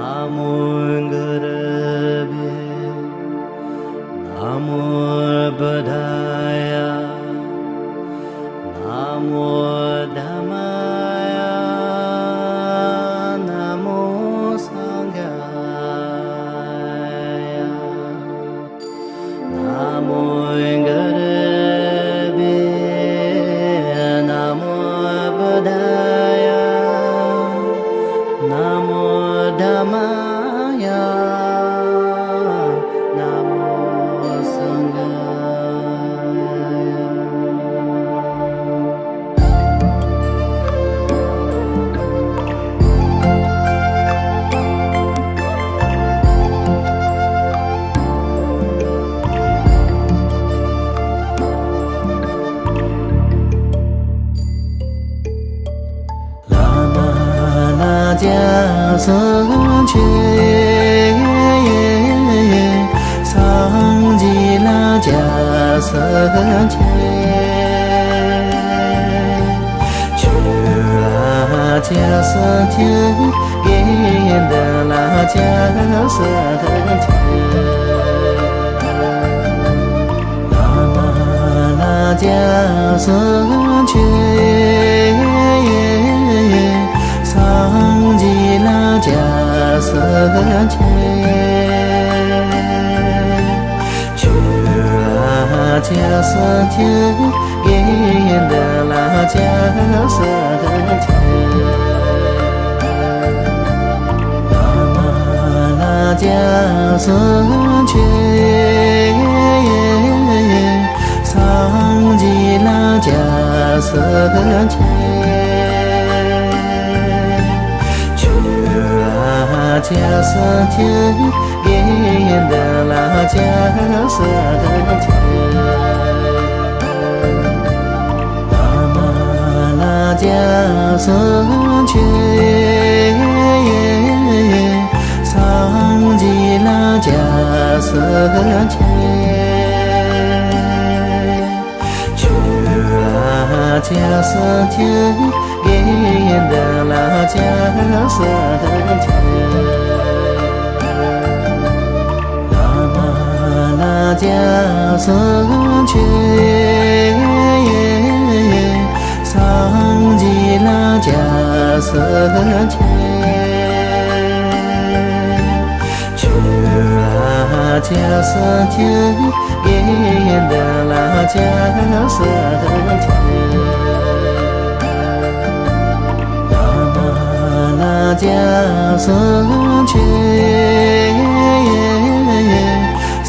Namungarabe, Namo Buddhaya, Namo Dhammaya, Namo Sanghaya. Namungarabe, Namo Buddhaya, Namo Dhammaya, Namo Sanghaya. Lama la jia sang che, sang ji la jia sang che, chu la jia sang che, yin de la jia sang che. Lama la jia sang che, sang ji la jia sang che, chu la jia sang che, yin de la jia sang che. Lama la jia sang che, sang ji la jia sang che, jia sang che, yin de la jia sang che. Lama la jia sang che, sang ji la jia sang che, chu la jia sang che, yin de la jia sang che. Lama la jia sang che, sang ji la jia sang che, chu la jia sang che, yin de la jia sang che. Lama la jia sang che,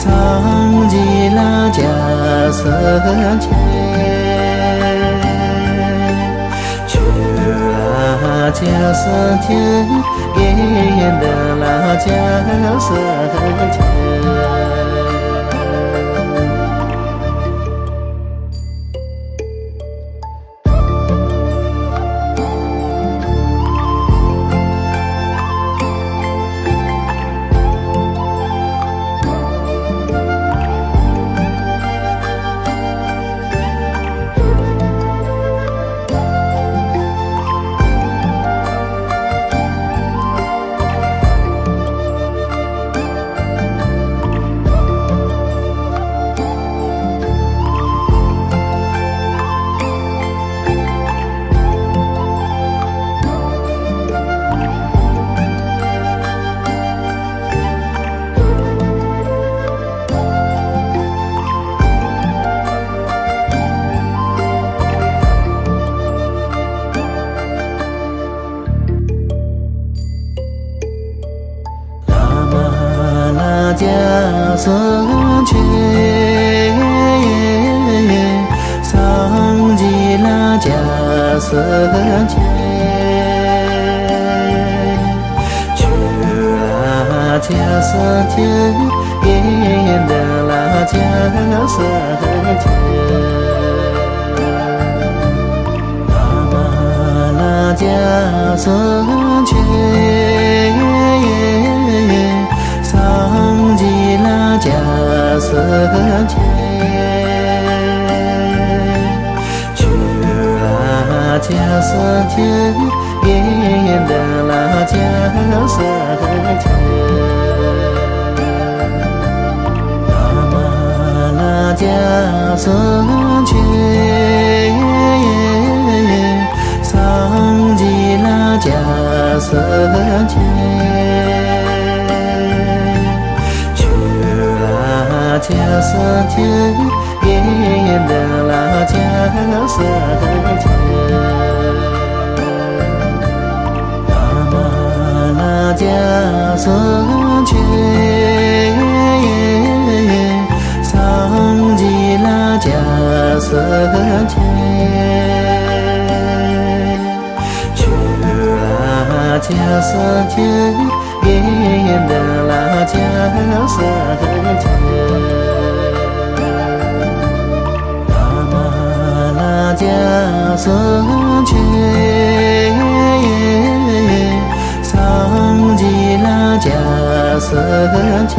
sang ji la jia sang che, chu la jia sang che, yin de la jia sang che. jia sang che, sang ji la jia sang che, chu la jia sang che, yin de la jia sang che, lama la jia sang che, sang ji la jia sang che, chu la jia sang che，yin的la家。僧伽，喇嘛拉迦僧伽，桑吉拉迦僧伽，曲拉迦僧伽，耶德拉迦僧伽，喇嘛拉迦僧伽，桑吉拉迦僧伽，曲拉迦僧伽，耶德拉迦僧伽，喇嘛拉迦僧伽，桑吉拉迦僧伽，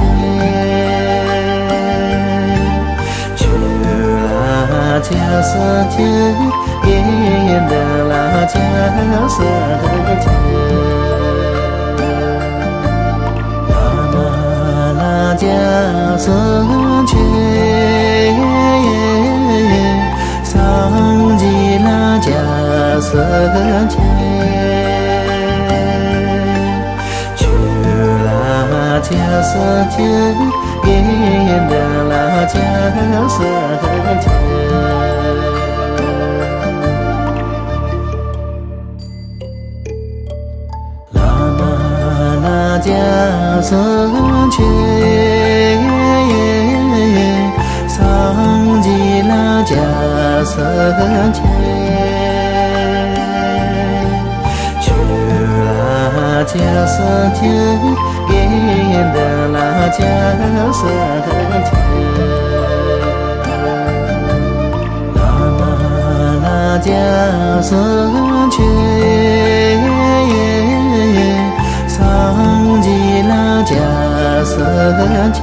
曲拉迦僧伽，耶德拉迦僧伽，喇嘛拉迦僧伽，桑吉拉迦僧伽，曲拉迦僧伽，耶德拉迦僧伽，喇嘛拉迦僧伽，桑吉拉迦僧伽，曲拉迦僧伽，耶德拉迦僧伽，喇嘛拉迦僧伽，桑吉拉迦僧伽，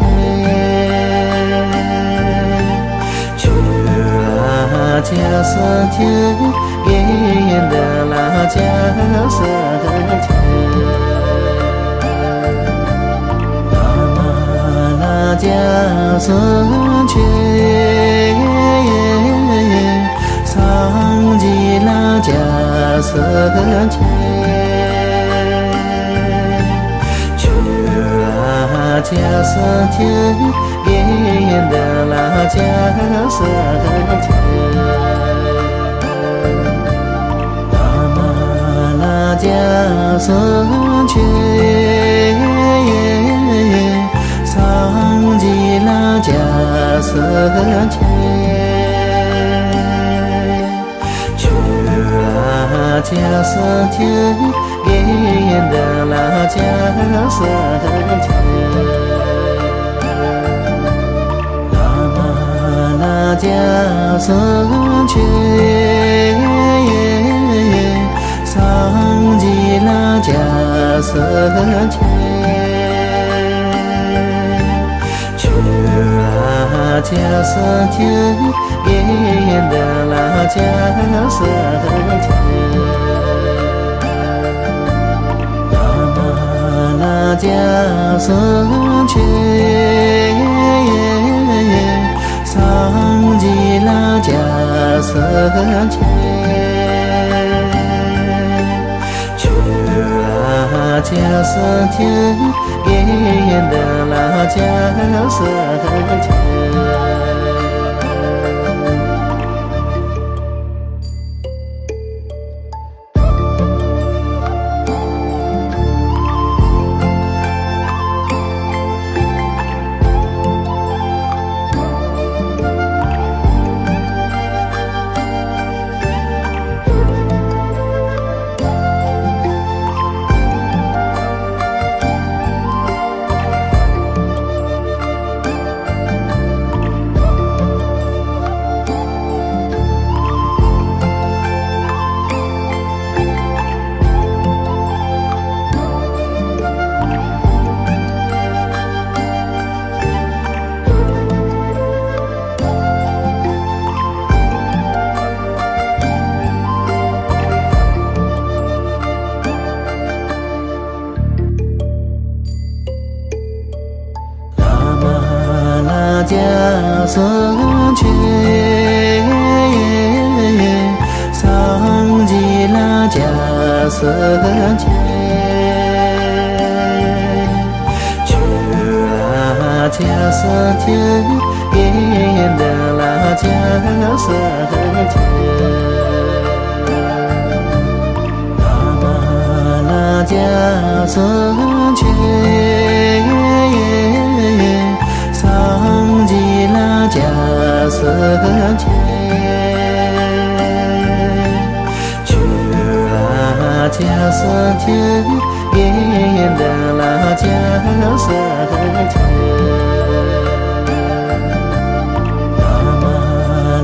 曲拉迦僧伽，耶德拉迦僧伽，喇嘛拉迦僧伽，桑吉拉迦僧伽，曲拉迦僧伽，耶德拉迦僧伽，喇嘛拉迦僧伽，桑吉拉迦僧伽，曲拉迦僧伽，耶德拉迦僧伽，喇嘛拉迦僧伽，桑吉拉迦僧伽，曲拉迦僧伽，耶德拉迦僧伽，喇嘛拉迦僧伽，桑吉拉迦僧伽，曲拉迦僧伽，耶德拉迦僧伽。sơn chế sang di la cha sơn chế chư la cha sơn chế yên đà la cha sơn chế cha sơn chế sang di la cha sơn chế chư la cha sơn chế yên đà la cha sơn chế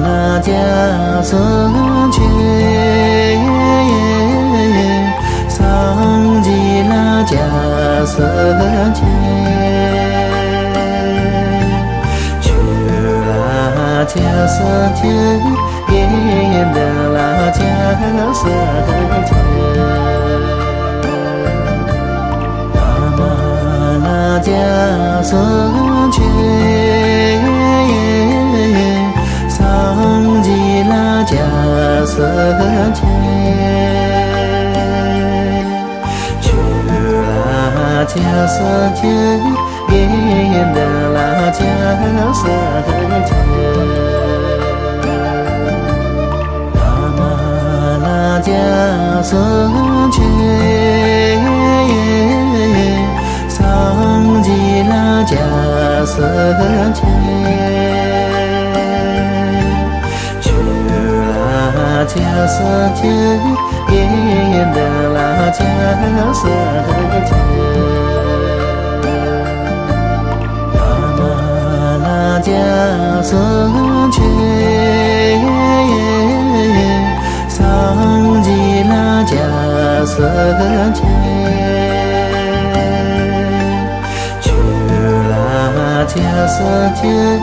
la cha sơn chế sang di la cha sơn chế chư la cha sơn chế yên đà la cha sơn chế la cha sơn chế sang di la cha sơn chế cha sơn chế yên đà la cha sơn chế la cha sơn chế sang di la cha sơn chế chư la cha sơn chế yên đà la cha sơn chế la cha sơn chế sang di la cha sơn chế chư la cha sơn chế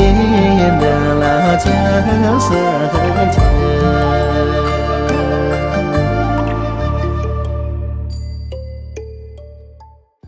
yên đà la cha sơn chế